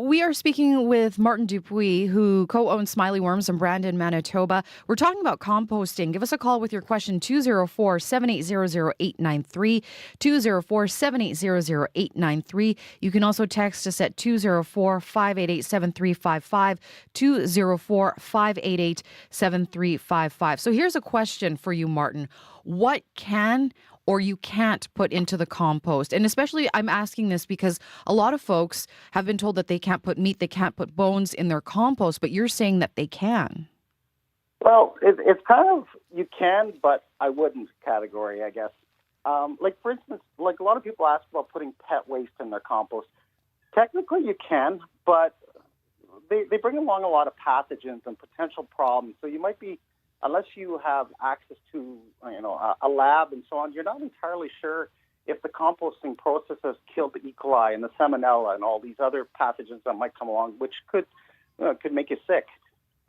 We are speaking with Martin Dupuis, who co-owns Smiley Worms in Brandon, Manitoba. We're talking about composting. Give us a call with your question, 204-780-0893, 204-780-0893. You can also text us at 204-588-7355, 204-588-7355. So here's a question for you, Martin. What can or you can't put into the compost? And especially I'm asking this because a lot of folks have been told that they can't put meat, they can't put bones in their compost, but you're saying that they can. Well, it's kind of you can, but I wouldn't category, I guess. Like, for instance, like a lot of people ask about putting pet waste in their compost. Technically, you can, but they bring along a lot of pathogens and potential problems. So you might be, unless you have access to, a lab and so on, you're not entirely sure if the composting process has killed the E. coli and the Salmonella and all these other pathogens that might come along, which could make you sick.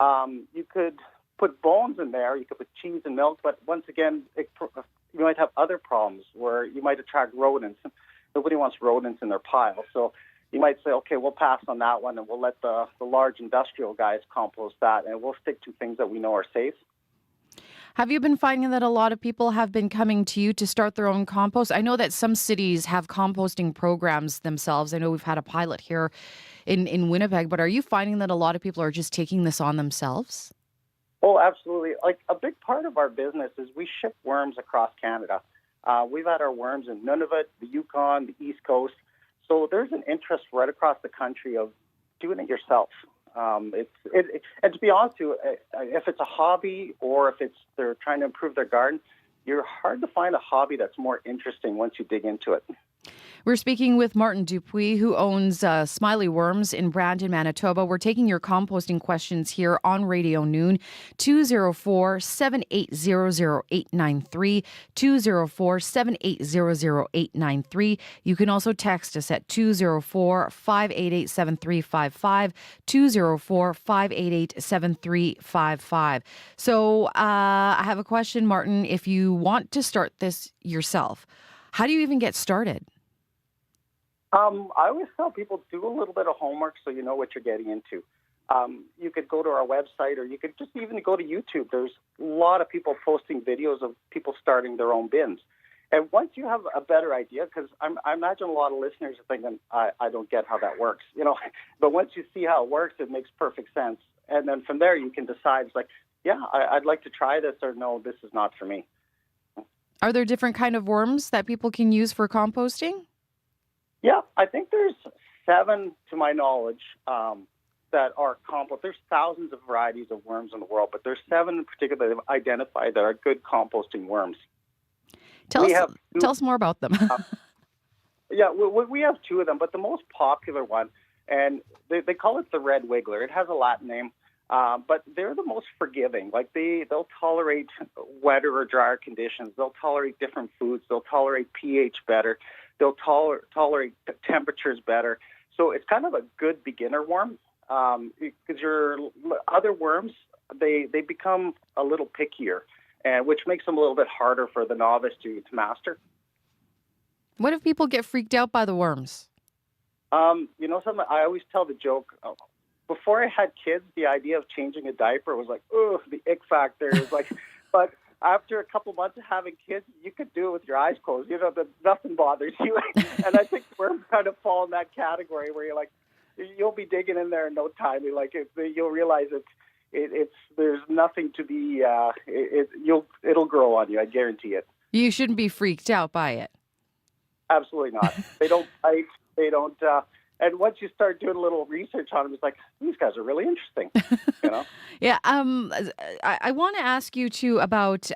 You could put bones in there. You could put cheese and milk, but once again, you might have other problems where you might attract rodents. Nobody wants rodents in their pile, so you might say, okay, we'll pass on that one and we'll let the large industrial guys compost that, and we'll stick to things that we know are safe. Have you been finding that a lot of people have been coming to you to start their own compost? I know that some cities have composting programs themselves. I know we've had a pilot here in Winnipeg, but are you finding that a lot of people are just taking this on themselves? Oh, absolutely. Like, a big part of our business is we ship worms across Canada. We've had our worms in Nunavut, the Yukon, the East Coast. So there's an interest right across the country of doing it yourself. And to be honest with you, if it's a hobby or if they're trying to improve their garden, you're hard to find a hobby that's more interesting once you dig into it. We're speaking with Martin Dupuis, who owns Smiley Worms in Brandon, Manitoba. We're taking your composting questions here on Radio Noon, 204-780-0893, 204-780-0893. You can also text us at 204-588-7355, 204-588-7355. So I have a question, Martin. If you want to start this yourself, how do you even get started? I always tell people, do a little bit of homework so you know what you're getting into. You could go to our website, or you could just even go to YouTube. There's a lot of people posting videos of people starting their own bins. And once you have a better idea, because I imagine a lot of listeners are thinking, I don't get how that works, But once you see how it works, it makes perfect sense. And then from there, you can decide, it's like, yeah, I'd like to try this, or no, this is not for me. Are there different kind of worms that people can use for composting? Yeah, I think there's 7, to my knowledge, that are compost. There's thousands of varieties of worms in the world, but there's 7 in particular that have identified that are good composting worms. Tell us more about them. Yeah, we have 2 of them, but the most popular one, and they call it the red wiggler. It has a Latin name, but they're the most forgiving. Like, they'll tolerate wetter or drier conditions. They'll tolerate different foods. They'll tolerate pH better. They'll tolerate temperatures better. So it's kind of a good beginner worm, because your other worms, they become a little pickier, and which makes them a little bit harder for the novice to master. What if people get freaked out by the worms? Something I always tell the joke. Before I had kids, the idea of changing a diaper was like, oh, the ick factor is like, but after a couple months of having kids, you could do it with your eyes closed. Nothing bothers you. And I think worms kind of fall in that category where you're like, you'll be digging in there in no time. You'll realize it's there's nothing to be. It'll grow on you. I guarantee it. You shouldn't be freaked out by it. Absolutely not. They don't bite. They don't. And once you start doing a little research on them, it's like, these guys are really interesting, Yeah. I want to ask you too about,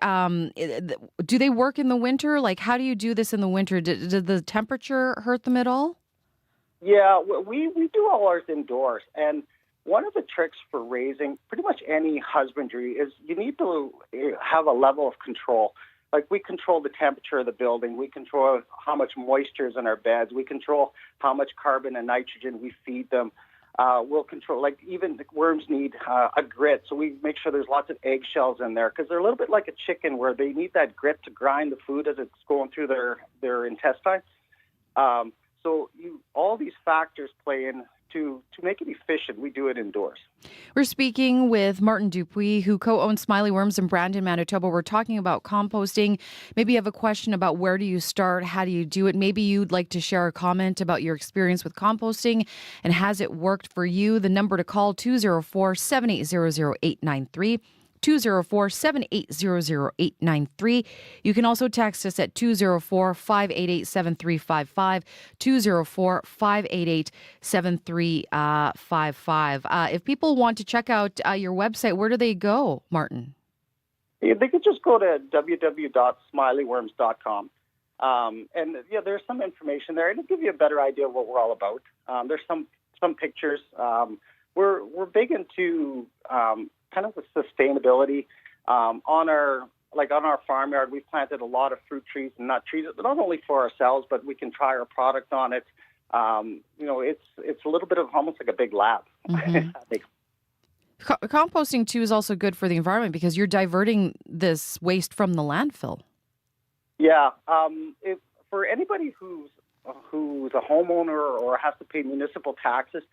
do they work in the winter? Like, how do you do this in the winter? Did the temperature hurt them at all? Yeah, we do all ours indoors. And one of the tricks for raising pretty much any husbandry is you need to have a level of control. Like, we control the temperature of the building. We control how much moisture is in our beds. We control how much carbon and nitrogen we feed them. We'll control, like, even the worms need a grit. So we make sure there's lots of eggshells in there, because they're a little bit like a chicken where they need that grit to grind the food as it's going through their intestine. So all these factors play in to make it efficient. We do it indoors. We're speaking with Martin Dupuis, who co-owns Smiley Worms in Brandon, Manitoba. We're talking about composting. Maybe you have a question about where do you start? How do you do it? Maybe you'd like to share a comment about your experience with composting and has it worked for you? The number to call, 204-780-0893. 204-780-0893. You can also text us at 204-588-7355, 204-588-7355. If people want to check out your website, where do they go, Martin? Yeah, they could just go to www.smileyworms.com. And there's some information there. It'll give you a better idea of what we're all about. There's some pictures. We're big into kind of the sustainability. On our farmyard, we've planted a lot of fruit trees and nut trees, not only for ourselves, but we can try our product on it. It's a little bit of almost like a big lab. Mm-hmm. Composting, too, is also good for the environment because you're diverting this waste from the landfill. Yeah. For anybody who's a homeowner or has to pay municipal taxes,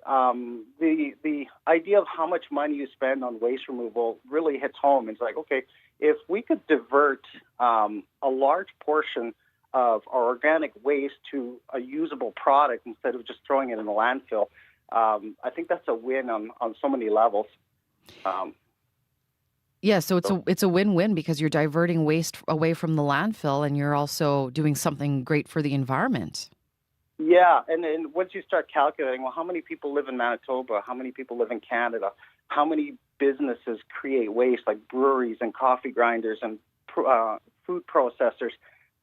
the idea of how much money you spend on waste removal really hits home. It's like, okay, if we could divert a large portion of our organic waste to a usable product instead of just throwing it in the landfill, I think that's a win on so many levels. Yeah, so it's a win-win because you're diverting waste away from the landfill and you're also doing something great for the environment. Yeah, and once you start calculating, well, how many people live in Manitoba? How many people live in Canada? How many businesses create waste, like breweries and coffee grinders and food processors?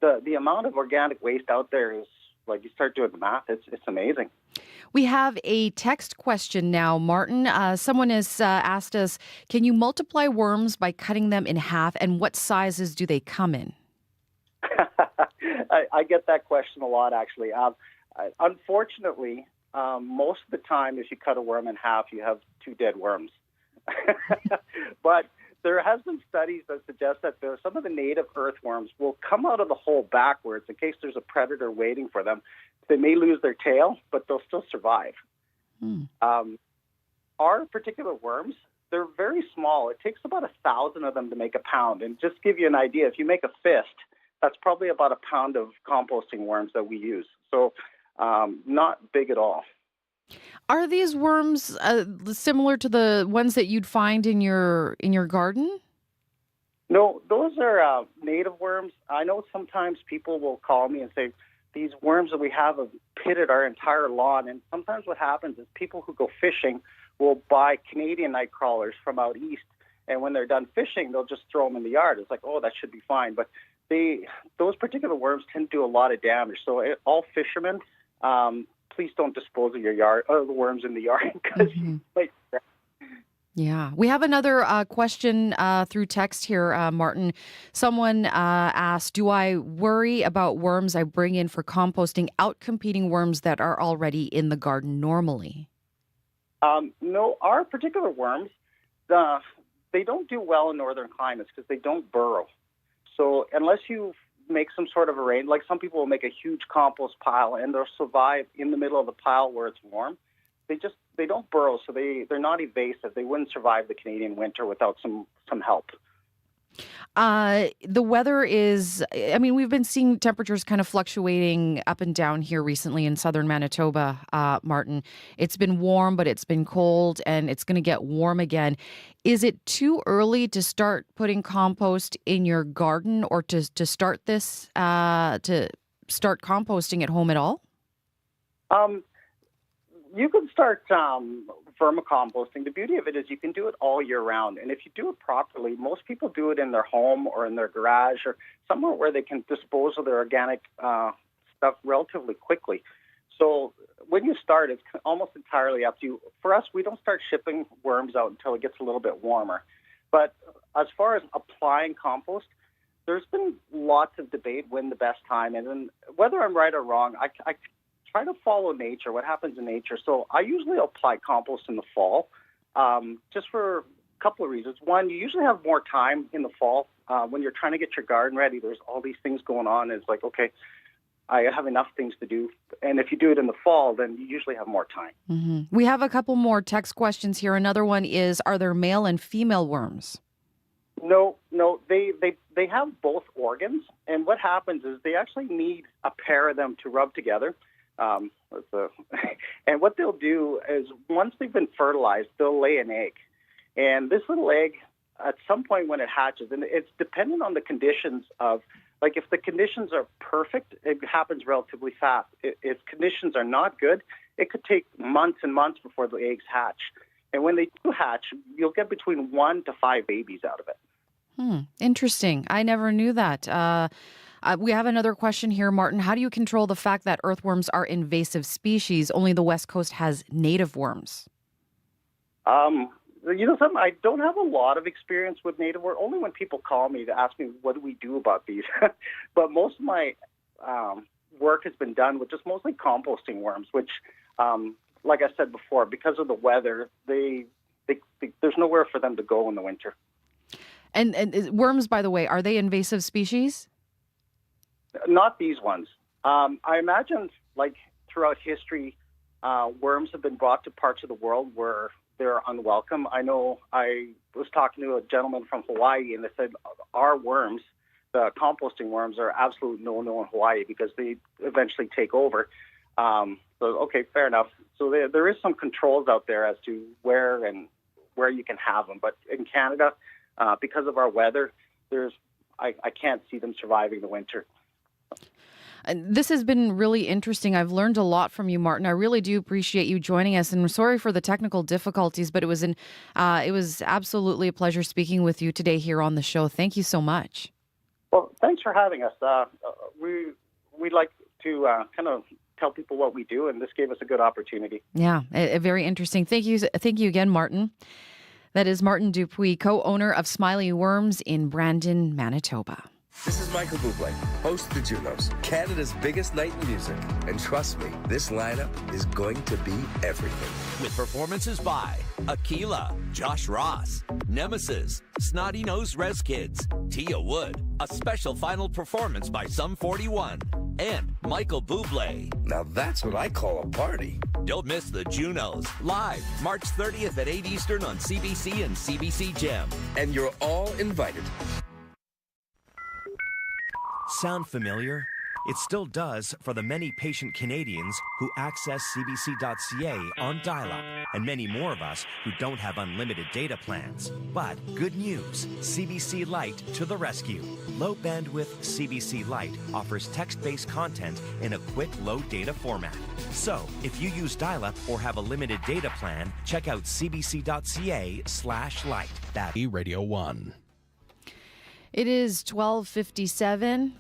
The amount of organic waste out there is, like, you start doing the math, it's amazing. We have a text question now, Martin. Someone has asked us, can you multiply worms by cutting them in half, and what sizes do they come in? I get that question a lot, actually. Unfortunately, most of the time, if you cut a worm in half, you have 2 dead worms. But there has been studies that suggest that some of the native earthworms will come out of the hole backwards in case there's a predator waiting for them. They may lose their tail, but they'll still survive. Our particular worms, they're very small. It takes about 1,000 of them to make a pound. And just to give you an idea, if you make a fist, that's probably about a pound of composting worms that we use. So not big at all. Are these worms similar to the ones that you'd find in your garden? No, those are native worms. I know sometimes people will call me and say, these worms that we have pitted our entire lawn. And sometimes what happens is people who go fishing will buy Canadian night crawlers from out east. And when they're done fishing, they'll just throw them in the yard. It's like, oh, that should be fine. But those particular worms tend to do a lot of damage. So all fishermen, please don't dispose of the worms in the yard because you might. Yeah. We have another question through text here, Martin. Someone asked, do I worry about worms I bring in for composting outcompeting worms that are already in the garden normally? No, our particular worms, they don't do well in northern climates because they don't burrow. So unless you make some sort of arrangement, like some people will make a huge compost pile and they'll survive in the middle of the pile where it's warm. They don't burrow, so they're not evasive. They wouldn't survive the Canadian winter without some help. The weather is, we've been seeing temperatures kind of fluctuating up and down here recently in southern Manitoba, Martin. It's been warm, but it's been cold, and it's going to get warm again. Is it too early to start putting compost in your garden or to start this, to start composting at home at all? You can start vermicomposting. The beauty of it is you can do it all year round. And if you do it properly, most people do it in their home or in their garage or somewhere where they can dispose of their organic stuff relatively quickly. So when you start, it's almost entirely up to you. For us, we don't start shipping worms out until it gets a little bit warmer. But as far as applying compost, there's been lots of debate when the best time is. And whether I'm right or wrong, I try to follow nature, what happens in nature. So I usually apply compost in the fall, just for a couple of reasons. One, you usually have more time in the fall when you're trying to get your garden ready. There's all these things going on. It's like, okay, I have enough things to do. And if you do it in the fall, then you usually have more time. We have a couple more text questions here. Another one is, are there male and female worms? No, they have both organs, and what happens is they actually need a pair of them to rub together. And what they'll do is once they've been fertilized, they'll lay an egg. And this little egg, at some point when it hatches, and it's dependent on the conditions of, like if the conditions are perfect, it happens relatively fast. If conditions are not good, it could take months and months before the eggs hatch. And when they do hatch, you'll get between 1 to 5 babies out of it. Interesting. I never knew that. We have another question here, Martin. How do you control the fact that earthworms are invasive species? Only the West Coast has native worms. You know something? I don't have a lot of experience with native worms, only when people call me to ask me what do we do about these. But most of my work has been done with just mostly composting worms, which, like I said before, because of the weather, there's nowhere for them to go in the winter. And worms, by the way, are they invasive species? Not these ones. I imagine, like, throughout history, worms have been brought to parts of the world where they're unwelcome. I know I was talking to a gentleman from Hawaii, and they said our worms, the composting worms, are absolute no-no in Hawaii because they eventually take over. Okay, fair enough. So there is some controls out there as to where you can have them. But in Canada, because of our weather, I can't see them surviving the winter. This has been really interesting. I've learned a lot from you, Martin. I really do appreciate you joining us, and I'm sorry for the technical difficulties, but it was absolutely a pleasure speaking with you today here on the show. Thank you so much. Well, thanks for having us. We'd like to kind of tell people what we do, and this gave us a good opportunity. Yeah, very interesting. Thank you again, Martin. That is Martin Dupuis, co-owner of Smiley Worms in Brandon, Manitoba. This is Michael Bublé, host of the Junos, Canada's biggest night in music. And trust me, this lineup is going to be everything. With performances by Aquila, Josh Ross, Nemesis, Snotty Nose Rez Kids, Tia Wood, a special final performance by Sum 41, and Michael Bublé. Now that's what I call a party. Don't miss the Junos, live March 30th at 8 Eastern on CBC and CBC Gem. And you're all invited. Sound familiar? It still does for the many patient Canadians who access cbc.ca on dial-up, and many more of us who don't have unlimited data plans. But good news, CBC Lite to the rescue. Low bandwidth CBC Lite offers text-based content in a quick low data format. So if you use dial-up or have a limited data plan, check out cbc.ca/lite. That's Radio 1. It is 12:57,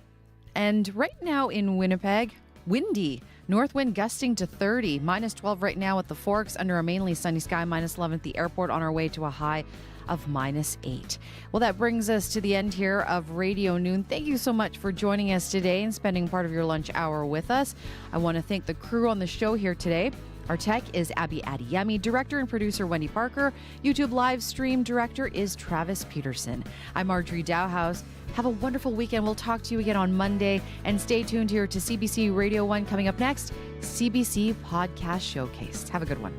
and right now in Winnipeg, windy. North wind gusting to 30, -12 right now at the Forks, under a mainly sunny sky, -11 at the airport, on our way to a high of -8. Well, that brings us to the end here of Radio Noon. Thank you so much for joining us today and spending part of your lunch hour with us. I want to thank the crew on the show here today. Our tech is Abby Adiyemi, director and producer Wendy Parker, YouTube live stream director is Travis Peterson. I'm Marjorie Dowhouse. Have a wonderful weekend. We'll talk to you again on Monday, and stay tuned here to CBC Radio 1. Coming up next, CBC Podcast Showcase. Have a good one.